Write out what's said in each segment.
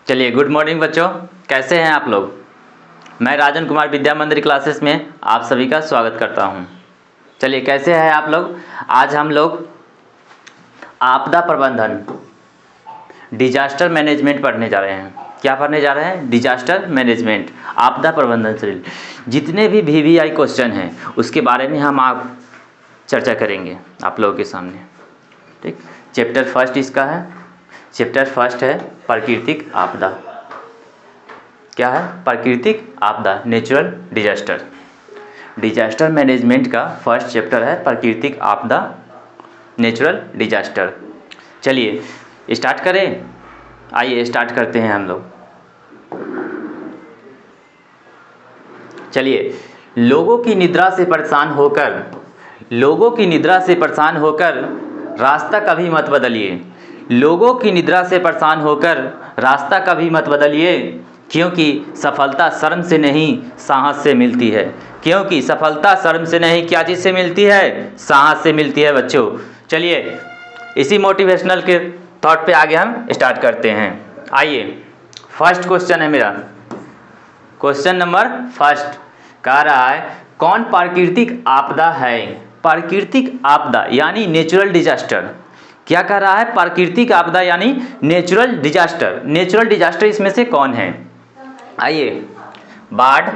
चलिए, good morning बच्चों। कैसे हैं आप लोग? मैं राजन कुमार विद्या मंदिर क्लासेस में आप सभी का स्वागत करता हूं। चलिए, कैसे हैं आप लोग? आज हम लोग आपदा प्रबंधन, डिजास्टर मैनेजमेंट पढ़ने जा रहे हैं। क्या पढ़ने जा रहे हैं? डिजास्टर मैनेजमेंट, आपदा प्रबंधन से जितने भी VVI क्वेश्चन हैं उसके बारे में हम आप चर्चा करेंगे आप लोगों के सामने। ठीक, चैप्टर फर्स्ट इसका है। चैप्टर फर्स्ट है प्राकृतिक आपदा। क्या है? प्राकृतिक आपदा, नेचुरल डिजास्टर। डिजास्टर मैनेजमेंट का फर्स्ट चैप्टर है प्राकृतिक आपदा, नेचुरल डिजास्टर। चलिए स्टार्ट करें। आइए स्टार्ट करते हैं हम लोग। चलिए, लोगों की निद्रा से परेशान होकर रास्ता कभी मत बदलिए। लोगों की निद्रा से परेशान होकर रास्ता कभी मत बदलिए, क्योंकि सफलता शर्म से नहीं साहस से मिलती है। क्योंकि सफलता शर्म से नहीं क्या चीज़ से मिलती है? साहस से मिलती है बच्चों। चलिए, इसी मोटिवेशनल के थॉट पे आगे हम स्टार्ट करते हैं। आइए, फर्स्ट क्वेश्चन है मेरा। क्वेश्चन नंबर फर्स्ट कह रहा है, कौन प्राकृतिक आपदा है? प्राकृतिक आपदा यानी नेचुरल डिजास्टर। क्या कह रहा है? प्राकृतिक आपदा यानी नेचुरल डिजास्टर। नेचुरल डिजास्टर इसमें से कौन है? आइए, बाढ़,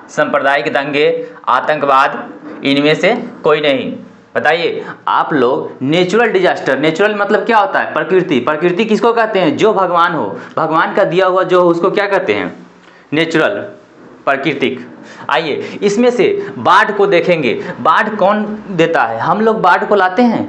सांप्रदायिक दंगे, आतंकवाद, इनमें से कोई नहीं। बताइए आप लोग। नेचुरल डिजास्टर, नेचुरल मतलब क्या होता है? प्रकृति। प्रकृति किसको कहते हैं? जो भगवान हो, भगवान का दिया हुआ जो हो उसको क्या कहते हैं? नेचुरल, प्राकृतिक। आइए, इसमें से बाढ़ को देखेंगे। बाढ़ कौन देता है? हम लोग बाढ़ को लाते हैं?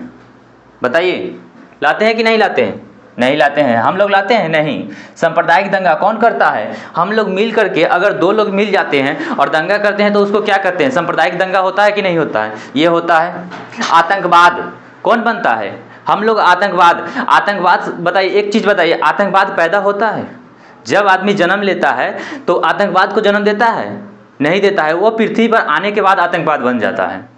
बताइए, लाते हैं कि नहीं लाते हैं? नहीं लाते हैं। हम लोग लाते हैं? नहीं। सांप्रदायिक दंगा कौन करता है? हम लोग मिल करके, अगर दो लोग मिल जाते हैं और दंगा करते हैं तो उसको क्या कहते हैं? सांप्रदायिक दंगा होता है कि नहीं होता है? ये होता है। आतंकवाद कौन बनता है? हम लोग आतंकवाद बताइए, एक चीज़ बताइए, आतंकवाद पैदा होता है जब आदमी जन्म लेता है तो आतंकवाद को जन्म देता है? नहीं देता है। वो पृथ्वी पर आने के बाद आतंकवाद बन जाता है।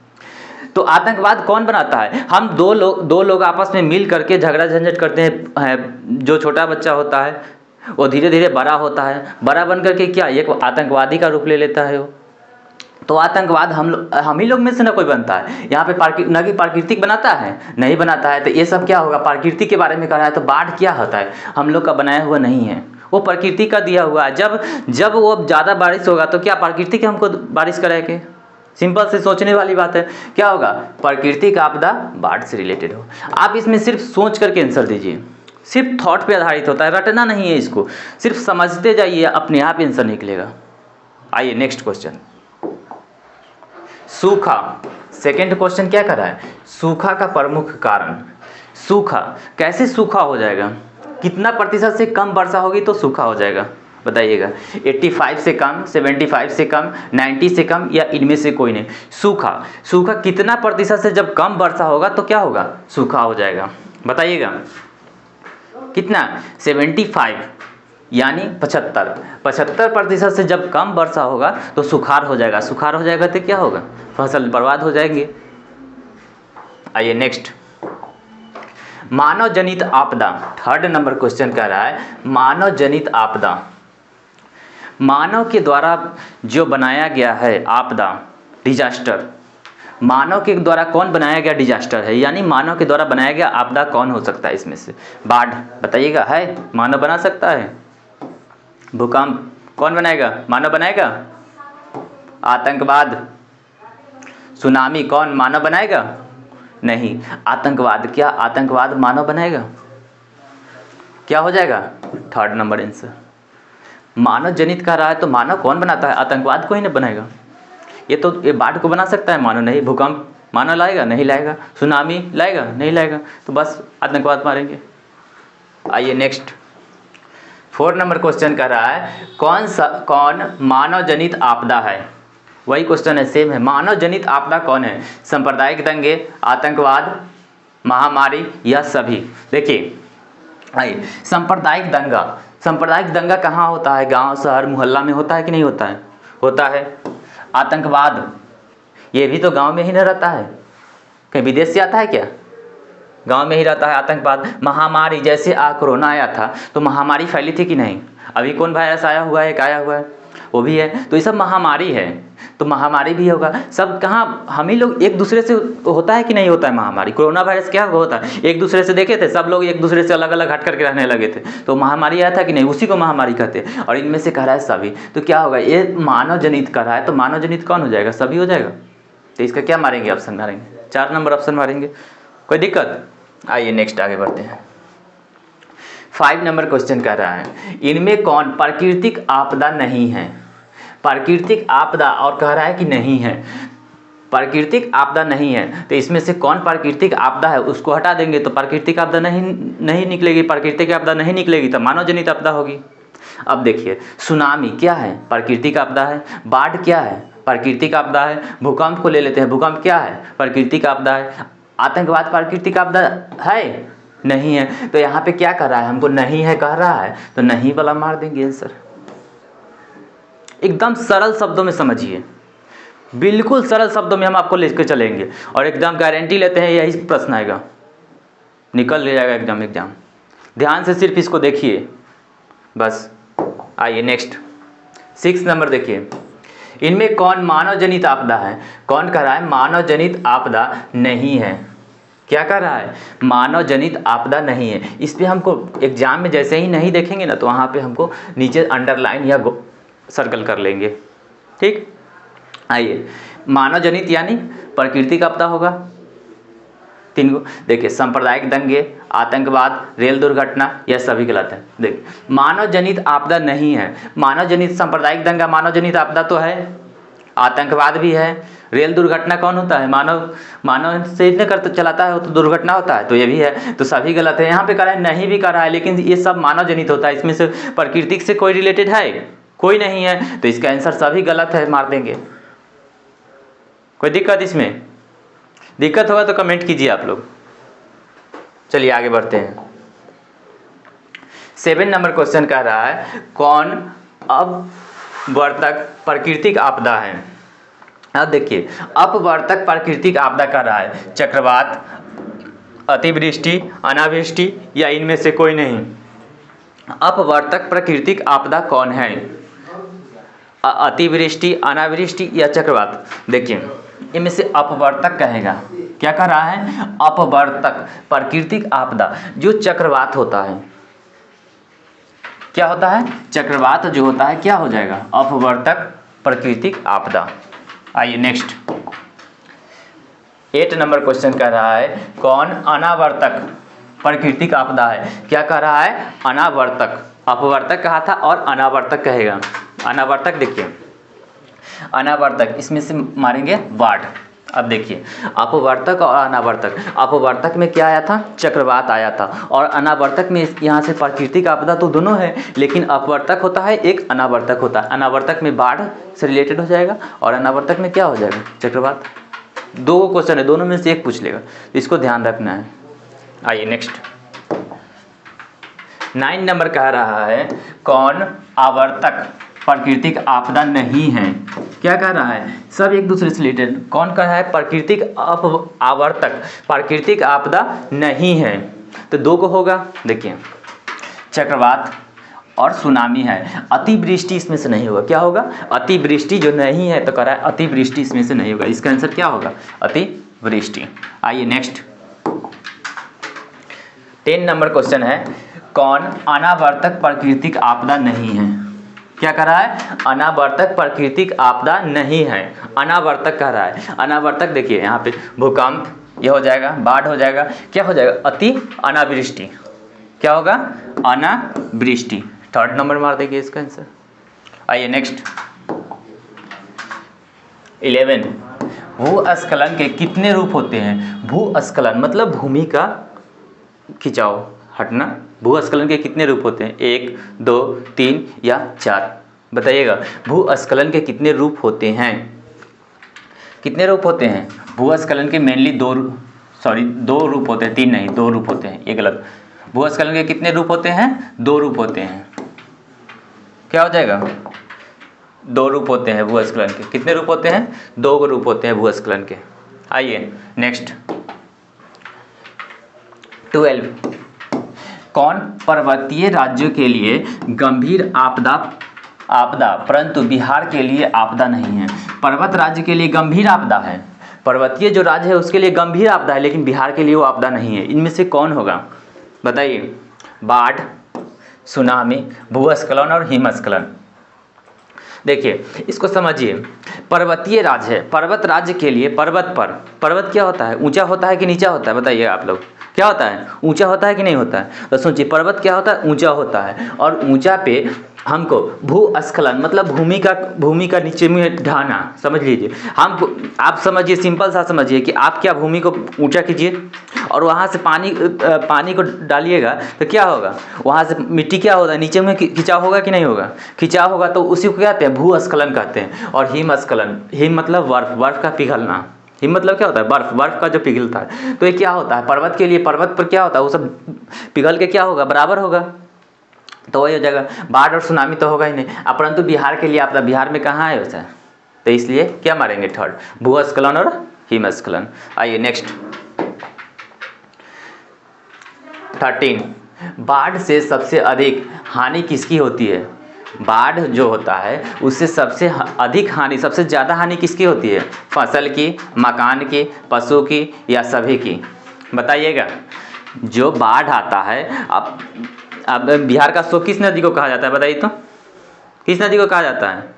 तो आतंकवाद कौन बनाता है? हम दो लोग आपस में मिल करके झगड़ा झंझट करते हैं। जो छोटा बच्चा होता है वो धीरे धीरे बड़ा होता है, बड़ा बन करके क्या एक आतंकवादी का रूप ले लेता है वो। तो आतंकवाद हम ही लोग में से ना कोई बनता है। यहाँ पे न कि प्राकृतिक बनाता है, नहीं बनाता है। तो ये सब क्या होगा? प्राकृतिक के बारे में कह रहा है। तो बाढ़ क्या होता है? हम लोग का बनाया हुआ नहीं है, वो प्रकृति का दिया हुआ है। जब वो ज़्यादा बारिश होगा तो क्या प्राकृतिक हमको बारिश कराएंगे? सिंपल से सोचने वाली बात है। क्या होगा? प्राकृतिक आपदा बाढ़ से रिलेटेड हो। आप इसमें सिर्फ सोच करके आंसर दीजिए। सिर्फ थॉट पे आधारित होता है, रटना नहीं है इसको, सिर्फ समझते जाइए, अपने आप आंसर निकलेगा। आइए नेक्स्ट क्वेश्चन। सूखा। सेकंड क्वेश्चन क्या कर रहा है? सूखा का प्रमुख कारण। सूखा कैसे सूखा हो जाएगा? कितना प्रतिशत से कम वर्षा होगी तो सूखा हो जाएगा? बताइएगा। 85 से कम, 75 से कम, 90 से कम, या इनमें से कोई नहीं? सूखा कितना प्रतिशत से जब कम वर्षा होगा तो क्या होगा? सूखा हो जाएगा। बताइएगा कितना? 75 यानी 75% से जब कम वर्षा होगा तो सुखाड़ हो जाएगा। सुखाड़ हो जाएगा तो क्या होगा? फसल बर्बाद हो जाएंगे। आइए नेक्स्ट, मानव जनित आपदा। थर्ड नंबर क्वेश्चन कह रहा है मानव जनित आपदा। मानव के द्वारा जो बनाया गया है आपदा, डिजास्टर, मानव के द्वारा कौन बनाया गया डिजास्टर है? यानी मानव के द्वारा बनाया गया आपदा कौन हो सकता है इसमें से? बाढ़ बताइएगा, है? मानव बना सकता है? भूकंप कौन बनाएगा? मानव बनाएगा? आतंकवाद, सुनामी कौन मानव बनाएगा? नहीं। आतंकवाद, क्या आतंकवाद मानव बनाएगा? क्या हो जाएगा? Third number answer. मानव जनित कह रहा है तो मानव कौन बनाता है? आतंकवाद को ही नहीं बनाएगा। ये बाढ़ को बना सकता है मानव? नहीं। भूकंप मानव लाएगा? नहीं लाएगा। सुनामी लाएगा? नहीं लाएगा। तो बस आतंकवाद मारेंगे। आइए नेक्स्ट, 4 नंबर क्वेश्चन कह रहा है कौन मानव जनित आपदा है? वही क्वेश्चन है, सेम है। मानव जनित आपदा कौन है? सांप्रदायिक दंगे, आतंकवाद, महामारी, या सभी? देखिए, आइए, सांप्रदायिक दंगा कहाँ होता है? गांव, शहर, मोहल्ला में होता है कि नहीं होता है? होता है। आतंकवाद ये भी तो गांव में ही न रहता है, कहीं विदेश से आता है क्या? गांव में ही रहता है आतंकवाद। महामारी, जैसे कोरोना आया था तो महामारी फैली थी कि नहीं? अभी कौन वायरस आया हुआ है, एक आया हुआ है, वो भी है। तो ये सब महामारी है, तो महामारी भी होगा। सब कहाँ, हम ही लोग एक दूसरे से होता है कि नहीं होता है महामारी? कोरोना वायरस क्या होता है, एक दूसरे से देखे थे, सब लोग एक दूसरे से अलग अलग हट करके रहने लगे थे, तो महामारी आया था कि नहीं? उसी को महामारी कहते हैं। और इनमें से कह रहा है सभी, तो क्या होगा, ये मानव जनित कर रहा है, तो मानव जनित कौन हो जाएगा? सभी हो जाएगा। तो इसका क्या मारेंगे? ऑप्शन मारेंगे, 4 नंबर ऑप्शन मारेंगे। कोई दिक्कत? आइए नेक्स्ट आगे बढ़ते हैं। 5 नंबर क्वेश्चन कह रहा है, इनमें कौन प्राकृतिक आपदा नहीं है? प्राकृतिक आपदा, और कह रहा है कि नहीं है, प्राकृतिक आपदा नहीं है, तो इसमें से कौन प्राकृतिक आपदा है उसको हटा देंगे तो प्राकृतिक आपदा नहीं निकलेगी। प्राकृतिक आपदा नहीं निकलेगी तो मानव जनित आपदा होगी। अब देखिए, सुनामी क्या है? प्राकृतिक आपदा है। बाढ़ क्या है? प्राकृतिक आपदा है। भूकंप को ले लेते हैं, भूकंप क्या है? प्राकृतिक आपदा है। आतंकवाद प्राकृतिक आपदा है? नहीं है। तो यहाँ पे क्या कर रहा है, हमको नहीं है कह रहा है, तो नहीं वाला मार देंगे आंसर। एकदम सरल शब्दों में समझिए, बिल्कुल सरल शब्दों में हम आपको लेकर चलेंगे, और एकदम गारंटी लेते हैं यही प्रश्न आएगा, निकल ले जाएगा एग्जाम। ध्यान से सिर्फ इसको देखिए बस। आइए नेक्स्ट 6 नंबर देखिए, इनमें कौन मानव जनित आपदा है? कौन कह रहा है मानव जनित आपदा नहीं है? क्या कह रहा है? मानव जनित आपदा नहीं है। इस पे हमको एग्जाम में जैसे ही नहीं देखेंगे ना, तो वहाँ पे हमको नीचे अंडरलाइन या सर्कल कर लेंगे, ठीक। आइए, मानव जनित यानी प्राकृतिक आपदा होगा। 3 गो देखिए, सांप्रदायिक दंगे, आतंकवाद, रेल दुर्घटना, यह सभी गलत है। देखिए, मानव जनित आपदा नहीं है। मानव जनित सांप्रदायिक दंगा मानव जनित आपदा तो है, आतंकवाद भी है। रेल दुर्घटना कौन होता है? मानव से इतने करते चलाता है वो तो दुर्घटना होता है, तो ये भी है। तो सभी गलत है। यहाँ पे कह रहा है नहीं भी कर रहा है, लेकिन ये सब मानव जनित होता है। इसमें से प्राकृतिक से कोई रिलेटेड है? कोई नहीं है, तो इसका आंसर सभी गलत है, मार देंगे। कोई दिक्कत इसमें? दिक्कत होगा तो कमेंट कीजिए आप लोग। चलिए आगे बढ़ते हैं। 7 नंबर क्वेश्चन कह रहा है, कौन अपवर्तक प्राकृतिक आपदा है? अब देखिए, अपवर्तक प्राकृतिक आपदा कह रहा है चक्रवात, अतिवृष्टि, अनावृष्टि, या इनमें से कोई नहीं। अपवर्तक प्राकृतिक आपदा कौन है? अतिवृष्टि, अनावृष्टि या चक्रवात? देखिए, इनमें से अपवर्तक कहेगा। क्या कह रहा है? अपवर्तक प्राकृतिक आपदा, जो चक्रवात होता है। क्या होता है? चक्रवात जो होता है क्या हो जाएगा? अपवर्तक प्राकृतिक आपदा। आइए नेक्स्ट 8 नंबर क्वेश्चन कह रहा है, कौन अनावर्तक प्राकृतिक आपदा है? क्या कह रहा है? अनावर्तक। अपवर्तक कहा था और अनावर्तक कहेगा। अनावर्तक देखिए, अनावर्तक इसमें से मारेंगे बाढ़। अब देखिए, अपवर्तक और अनावर्तक। अपवर्तक में क्या आया था? चक्रवात आया था। और अनावर्तक में यहाँ से प्राकृतिक आपदा तो दोनों है, लेकिन अपवर्तक होता है एक, अनावर्तक होता है। अनावर्तक में बाढ़ से रिलेटेड हो जाएगा और अनावर्तक में क्या हो जाएगा? चक्रवात। 2 क्वेश्चन है, दोनों में से एक पूछ लेगा, इसको ध्यान रखना है। आइए नेक्स्ट 9 नंबर कह रहा है, कौन आवर्तक प्राकृतिक आपदा नहीं है? क्या कह रहा है? सब एक दूसरे से रिलेटेड। कौन कह रहा है? प्राकृतिक आवर्तक प्राकृतिक आपदा नहीं है, तो 2 को होगा। देखिए, चक्रवात और सुनामी है। अतिवृष्टि इसमें से नहीं होगा। क्या होगा? अतिवृष्टि जो नहीं है, तो कह रहा है अतिवृष्टि इसमें से नहीं होगा। इसका आंसर क्या होगा? अतिवृष्टि। आइए नेक्स्ट 10 नंबर क्वेश्चन है, कौन अनावर्तक प्राकृतिक आपदा नहीं है? क्या कह रहा है? अनावर्तक प्राकृतिक आपदा नहीं है। अनावर्तक कह रहा है। अनावर्तक देखिए, यहाँ पे भूकंप ये हो जाएगा, बाढ़ हो जाएगा, क्या हो जाएगा? अनावृष्टि। क्या होगा? अनावृष्टि। 3rd नंबर मार देंगे इसका आंसर। आइए नेक्स्ट 11, भूस्खलन के कितने रूप होते हैं? भूस्खलन मतलब भूमि का खिंचाव, हटना। भूस्खलन के कितने रूप होते हैं? 1, 2, 3 या 4? बताइएगा, भूस्खलन के कितने रूप होते हैं? कितने रूप होते हैं? भूस्खलन के मेनली 2 रूप होते हैं, 3 नहीं, 2 रूप होते हैं। ये गलत। भूस्खलन के कितने रूप होते हैं? 2 रूप होते हैं। क्या हो जाएगा? 2 रूप होते हैं भूस्खलन के। कितने रूप होते हैं? 2 रूप होते हैं भूस्खलन के। आइए नेक्स्ट 12 कौन पर्वतीय राज्यों के लिए गंभीर आपदा परंतु बिहार के लिए आपदा नहीं है? पर्वत राज्य के लिए गंभीर आपदा है, पर्वतीय जो राज्य है उसके लिए गंभीर आपदा है, लेकिन बिहार के लिए वो आपदा नहीं है। इनमें से कौन होगा बताइए? बाढ़, सुनामी, भूस्खलन और हिमस्खलन। देखिए इसको समझिए, पर्वतीय राज्य है, पर्वत राज्य के लिए पर्वत क्या होता है? ऊंचा होता है कि नीचा होता है? बताइए आप लोग, क्या होता है? ऊंचा होता है कि नहीं होता है? तो सोचिए, पर्वत क्या होता है? ऊंचा होता है, और ऊंचा पे हमको भूस्खलन मतलब भूमि का नीचे में ढाना, समझ लीजिए। आप समझिए, सिंपल सा समझिए कि आप क्या भूमि को ऊंचा कीजिए और वहाँ से पानी को डालिएगा तो क्या होगा? वहाँ से मिट्टी क्या होगा? नीचे में खिंचाव होगा कि नहीं होगा? खिंचाव होगा, तो उसी को क्या कहते हैं? भूस्खलन कहते हैं। और हिमस्खलन, हिम मतलब बर्फ का पिघलना, हिम मतलब क्या होता है? बर्फ का जो पिघलता है। तो ये क्या होता है? पर्वत के लिए, पर्वत पर क्या होता है? वो सब पिघल के क्या होगा? बराबर होगा, तो वही हो जाएगा। बाढ़ और सुनामी तो होगा ही नहीं। अब परंतु बिहार के लिए आपदा, बिहार में कहाँ है वैसा? तो इसलिए क्या मारेंगे? थर्ड, भूस्खलन और हिमस्खलन। आइए नेक्स्ट 13, बाढ़ से सबसे अधिक हानि किसकी होती है? बाढ़ जो होता है उससे सबसे अधिक हानि, सबसे ज़्यादा हानि किसकी होती है? फसल की, मकान की, पशु की या सभी की? बताइएगा। जो बाढ़ आता है, अब बिहार का शोक किस नदी को कहा जाता है? बताइए तो, किस नदी को कहा जाता है?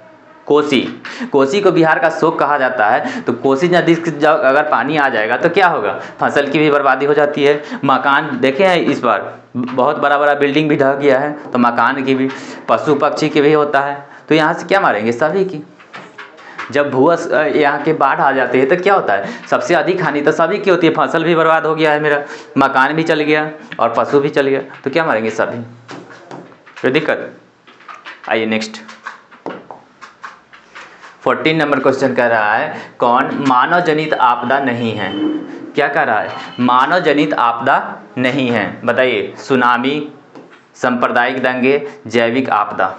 कोसी को बिहार का शोक कहा जाता है। तो कोसी नदी से जब अगर पानी आ जाएगा तो क्या होगा? फसल की भी बर्बादी हो जाती है, मकान देखे हैं इस बार बहुत बड़ा बिल्डिंग भी ढह गया है, तो मकान की भी, पशु पक्षी की भी होता है। तो यहाँ से क्या मारेंगे? सभी की। जब यहाँ के बाढ़ आ जाती है तो क्या होता है? सबसे अधिक हानि तो सभी की होती है। फसल भी बर्बाद हो गया है मेरा, मकान भी चल गया और पशु भी चल गया, तो क्या मारेंगे? सभी। कोई दिक्कत? आइए नेक्स्ट 14 नंबर क्वेश्चन कह रहा है, कौन मानव जनित आपदा नहीं है? क्या कह रहा है? मानव जनित आपदा नहीं है। बताइए। सुनामी, सांप्रदायिक दंगे, जैविक आपदा।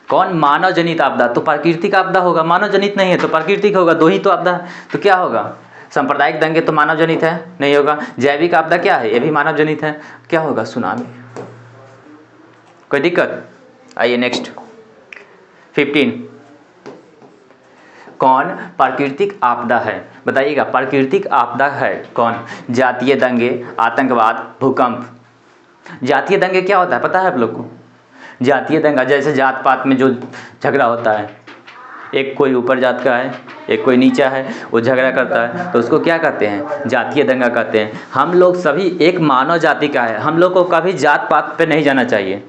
कौन मानव जनित आपदा? तो प्राकृतिक आपदा होगा, मानव जनित नहीं है तो प्राकृतिक होगा, दो ही तो आपदा। तो क्या होगा? सांप्रदायिक दंगे तो मानव जनित है, नहीं होगा। जैविक आपदा क्या है? ये भी मानव जनित है, क्या होगा? सुनामी। कोई दिक्कत? आइए नेक्स्ट 15, कौन प्राकृतिक आपदा है? बताइएगा। प्राकृतिक आपदा है कौन? जातीय दंगे, आतंकवाद, भूकंप। जातीय दंगे क्या होता है पता है आप लोग को? जातीय दंगा, जैसे जात पात में जो झगड़ा होता है, एक कोई ऊपर जात का है, एक कोई नीचा है, वो झगड़ा करता है, तो उसको क्या कहते हैं? जातीय दंगा कहते हैं। हम लोग सभी एक मानव जाति का है, हम लोग को कभी जात पात पे नहीं जाना चाहिए।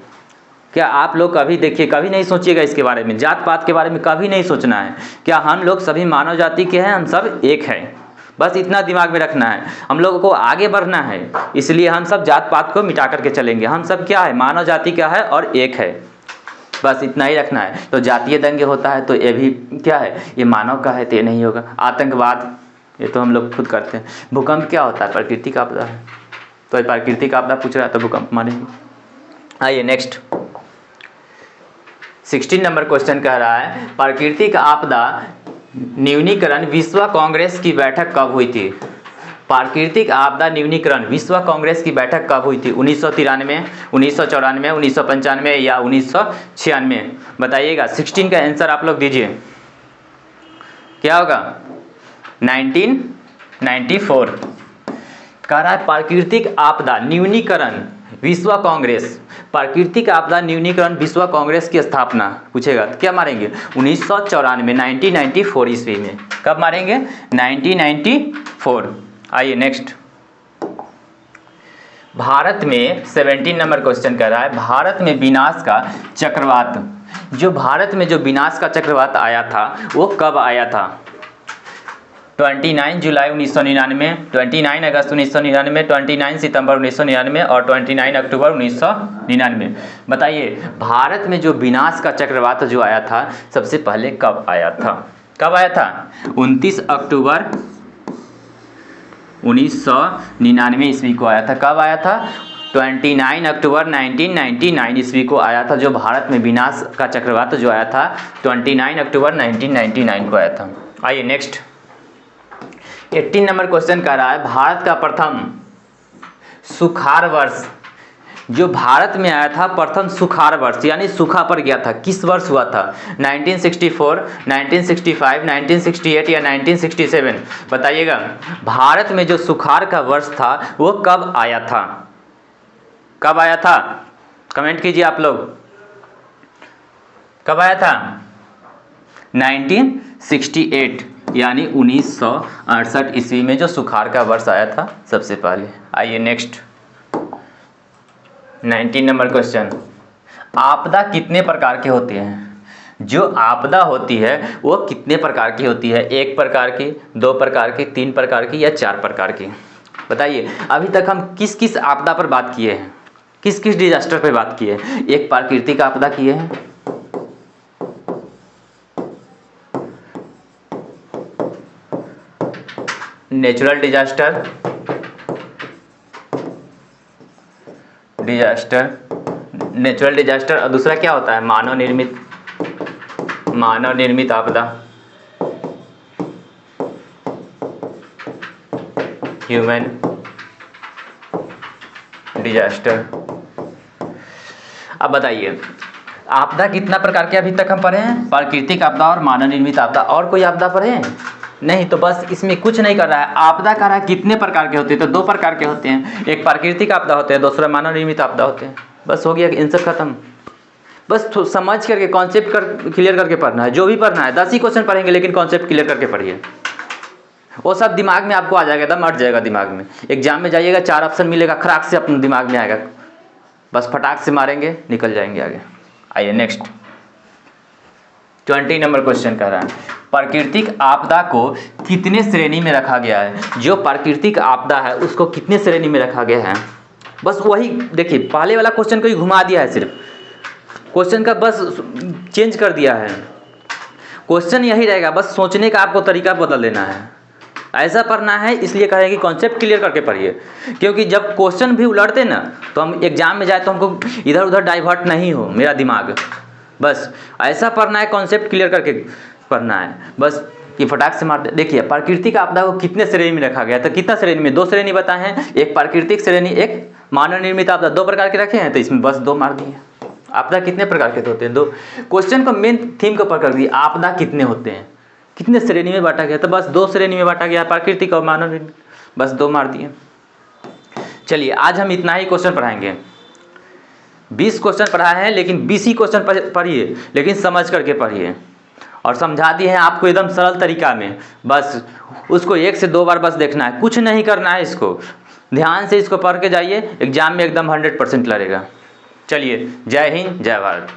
क्या आप लोग कभी देखिए, कभी नहीं सोचिएगा इसके बारे में, जात पात के बारे में कभी नहीं सोचना है। क्या हम लोग सभी मानव जाति के हैं, हम सब एक हैं, बस इतना दिमाग में रखना है। हम लोगों को आगे बढ़ना है, इसलिए हम सब जात पात को मिटा करके चलेंगे। हम सब क्या है? मानव जाति का है और एक है, बस इतना ही रखना है। तो जातीय दंगे होता है तो ये भी क्या है? ये मानव का है, तो ये नहीं होगा। आतंकवाद ये तो हम लोग खुद करते हैं। भूकंप क्या होता है? प्राकृतिक आपदा है, तो प्राकृतिक आपदा पूछ रहा है तो भूकंप मानेंगे। आइए नेक्स्ट 16 नंबर क्वेश्चन कह रहा है, प्राकृतिक आपदा न्यूनीकरण विश्व कांग्रेस की बैठक कब हुई थी? प्राकृतिक आपदा न्यूनीकरण विश्व कांग्रेस की बैठक कब हुई थी? 1993, 1994, 1995 या 1996? बताइएगा। 16 का आंसर आप लोग दीजिए, क्या होगा? 1994। कह रहा है प्राकृतिक आपदा न्यूनीकरण विश्व कांग्रेस, प्राकृतिक आपदा न्यूनीकरण विश्व कांग्रेस की स्थापना पूछेगा तो क्या मारेंगे? 1994, 1994 ईस्वी में। कब मारेंगे? 1994। आइए नेक्स्ट भारत में 17 नंबर क्वेश्चन कर रहा है, भारत में विनाश का चक्रवात, जो भारत में जो विनाश का चक्रवात आया था वो कब आया था? 29 जुलाई 1999, 29 अगस्त 1999, 29 सितंबर 1999 और 29 अक्टूबर 1999। बताइए, भारत में जो विनाश का चक्रवात जो आया था सबसे पहले कब आया था? कब आया था? 29 अक्टूबर 1999 ईस्वी को आया था। कब आया था? 29 अक्टूबर 1999 ईस्वी को आया था। जो भारत में विनाश का चक्रवात जो आया था 29 अक्टूबर 1999 को आया था। आइए नेक्स्ट 18 नंबर क्वेश्चन कह रहा है भारत का प्रथम सुखाड़ वर्ष, जो भारत में आया था प्रथम सुखाड़ वर्ष यानी सूखा पर गया था, किस वर्ष हुआ था? 1964, 1965, 1968 या 1967? बताइएगा। भारत में जो सुखाड़ का वर्ष था वो कब आया था? कब आया था? कमेंट कीजिए आप लोग, कब आया था? 1968 यानी 1968 ईस्वी में जो सुखाड़ का वर्ष आया था सबसे पहले। आइए नेक्स्ट 19 नंबर क्वेश्चन, आपदा कितने प्रकार के होते हैं? जो आपदा होती है वो कितने प्रकार की होती है? 1 प्रकार की, 2 प्रकार की, 3 प्रकार की या 4 प्रकार की? बताइए। अभी तक हम किस किस आपदा पर बात किए हैं, किस किस डिजास्टर पर बात किए हैं? एक प्राकृतिक आपदा किए हैं, नेचुरल डिजास्टर, नेचुरल डिजास्टर, और दूसरा क्या होता है? मानव निर्मित आपदा, ह्यूमन डिजास्टर। अब बताइए आपदा कितना प्रकार के अभी तक हम पढ़े हैं? प्राकृतिक आपदा और मानव निर्मित आपदा। और कोई आपदा पढ़े हैं? नहीं। तो बस इसमें कुछ नहीं कर रहा है, आपदा कर रहा है कितने प्रकार के होते हैं? तो 2 प्रकार के होते हैं, एक प्राकृतिक आपदा होते हैं, दूसरा मानव निर्मित आपदा होते हैं। बस हो गया, आंसर खत्म। बस समझ करके कॉन्सेप्ट क्लियर करके पढ़ना है, जो भी पढ़ना है। 10 ही क्वेश्चन पढ़ेंगे लेकिन कॉन्सेप्ट क्लियर करके पढ़िए, वो सब दिमाग में आपको आ जाएगा, एकदम अट जाएगा दिमाग में। एग्जाम में जाइएगा 4 ऑप्शन मिलेगा, खराक से अपने दिमाग में आएगा, बस फटाक से मारेंगे निकल जाएंगे आगे। आइए नेक्स्ट 20 नंबर क्वेश्चन कह रहा है प्राकृतिक आपदा को कितने श्रेणी में रखा गया है? जो प्राकृतिक आपदा है उसको कितने श्रेणी में रखा गया है? बस वही देखिए, पहले वाला क्वेश्चन को ही घुमा दिया है, सिर्फ क्वेश्चन का बस चेंज कर दिया है। क्वेश्चन यही रहेगा, बस सोचने का आपको तरीका बदल देना है। ऐसा पढ़ना है, इसलिए कहें कि कॉन्सेप्ट क्लियर करके पढ़िए, क्योंकि जब क्वेश्चन भी उलटते ना तो हम एग्जाम में जाए तो हमको इधर उधर डाइवर्ट नहीं हो मेरा दिमाग। बस ऐसा पढ़ना है, कॉन्सेप्ट क्लियर करके पढ़ना है, बस कि फटाक से मार दे। देखिए प्राकृतिक आपदा को कितने श्रेणी में रखा गया? तो कितना श्रेणी में? 2 श्रेणी बताए हैं, एक प्राकृतिक श्रेणी, एक मानव निर्मित आपदा। 2 प्रकार के रखे हैं, तो इसमें बस 2 मार दिए। आपदा कितने प्रकार के होते हैं? 2। क्वेश्चन को मेन थीम को पकड़ दिए, आपदा कितने होते हैं, कितने श्रेणी में बांटा गया? तो बस 2 श्रेणी में बांटा गया, प्राकृतिक और मानव निर्मित, बस 2 मार दिए। चलिए आज हम इतना ही क्वेश्चन पढ़ाएंगे। 20 क्वेश्चन पढ़ाए हैं, लेकिन 20 ही क्वेश्चन पढ़िए, लेकिन समझ करके पढ़िए, और समझा दिए हैं आपको एकदम सरल तरीका में। बस उसको 1 से 2 बार बस देखना है, कुछ नहीं करना है, इसको ध्यान से इसको पढ़ के जाइए, एग्जाम में एकदम 100% लड़ेगा। चलिए, जय हिंद, जय भारत।